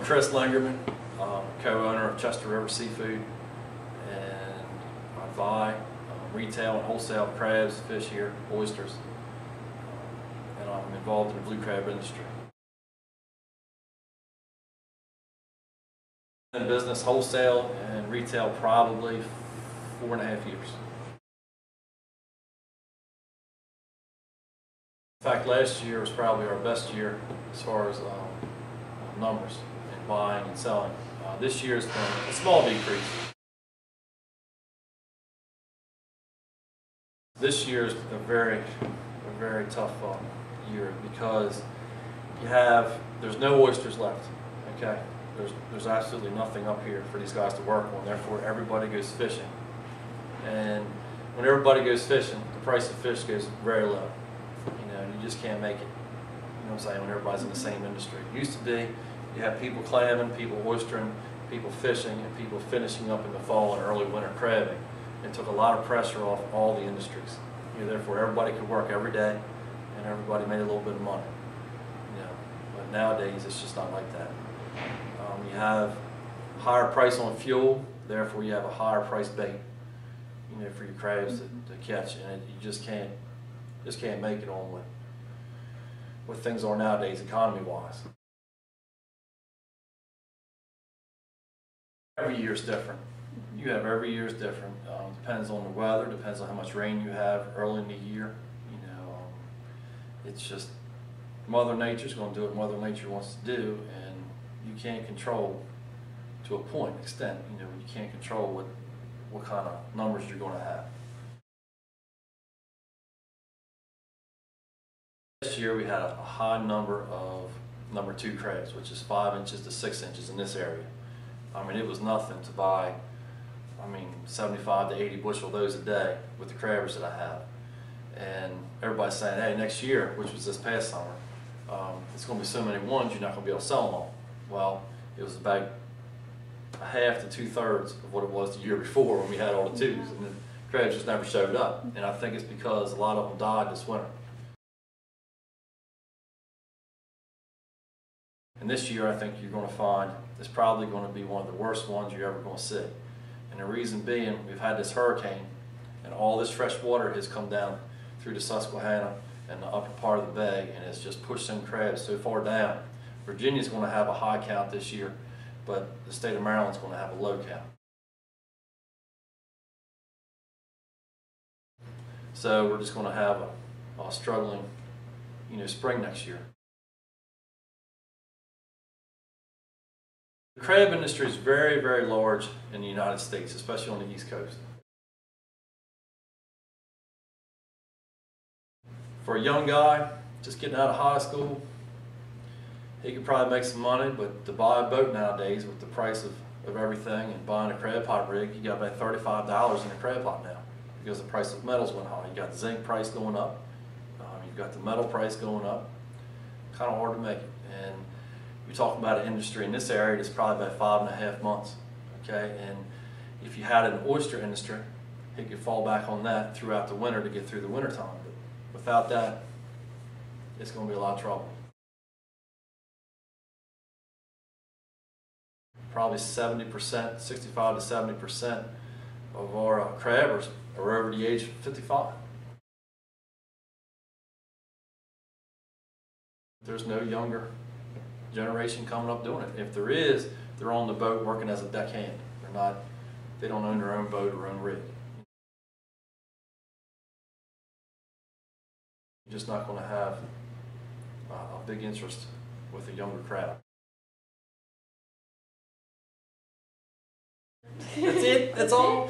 Chris Lingerman, co-owner of Chester River Seafood, and I buy retail and wholesale crabs, fish here, oysters, and I'm involved in the blue crab industry. In business, wholesale and retail, probably 4.5 years. In fact, last year was probably our best year as far as numbers in buying and selling. This year has been a small decrease. This year is a very tough year because there's no oysters left. Okay, there's absolutely nothing up here for these guys to work on. Therefore, everybody goes fishing, and when everybody goes fishing, the price of fish goes very low. You know, you just can't make it. You know what I'm saying? When everybody's in the same industry, it used to be you have people clamming, people oystering, people fishing, and people finishing up in the fall and early winter crabbing. It took a lot of pressure off all the industries. You know, therefore, everybody could work every day, and everybody made a little bit of money. You know, but nowadays it's just not like that. You have higher price on fuel, therefore you have a higher price bait. You know, for your crabs to catch, and you just can't make it on what things are nowadays, economy-wise. Every year is different. Every year is different. Depends on the weather, depends on how much rain you have early in the year. You know, it's just Mother Nature's going to do what Mother Nature wants to do, and you can't control to a point, extent. You know, you can't control what kind of numbers you're going to have. This year we had a high number of number 2 crabs, which is 5 inches to 6 inches in this area. I mean, it was nothing to buy, 75 to 80 bushel of those a day with the crabbers that I have. And everybody's saying, hey, next year, which was this past summer, it's going to be so many ones, you're not going to be able to sell them all. Well, it was about a half to 2/3 of what it was the year before when we had all the 2s, and the crabs just never showed up. And I think it's because a lot of them died this winter. And this year, I think you're going to find it's probably going to be one of the worst ones you're ever going to see. And the reason being, we've had this hurricane, and all this fresh water has come down through the Susquehanna and the upper part of the bay, and it's just pushed some crabs so far down. Virginia's going to have a high count this year, but the state of Maryland's going to have a low count. So we're just going to have a struggling, spring next year. The crab industry is very large in the United States, especially on the East Coast. For a young guy just getting out of high school, he could probably make some money, but to buy a boat nowadays with the price of everything and buying a crab pot rig, you got about $35 in a crab pot now because the price of metals went high. You got the zinc price going up, you've got the metal price going up. Kind of hard to make it. And we're talking about an industry in this area that's probably about 5.5 months, okay? And if you had an oyster industry, it could fall back on that throughout the winter to get through the winter time. But without that, it's going to be a lot of trouble. Probably 70%, 65 to 70% of our crabbers are over the age of 55. There's no younger generation coming up doing it. If there is, they're on the boat working as a deckhand. They don't own their own boat or own rig. You're just not going to have a big interest with a younger crowd. That's it. That's all.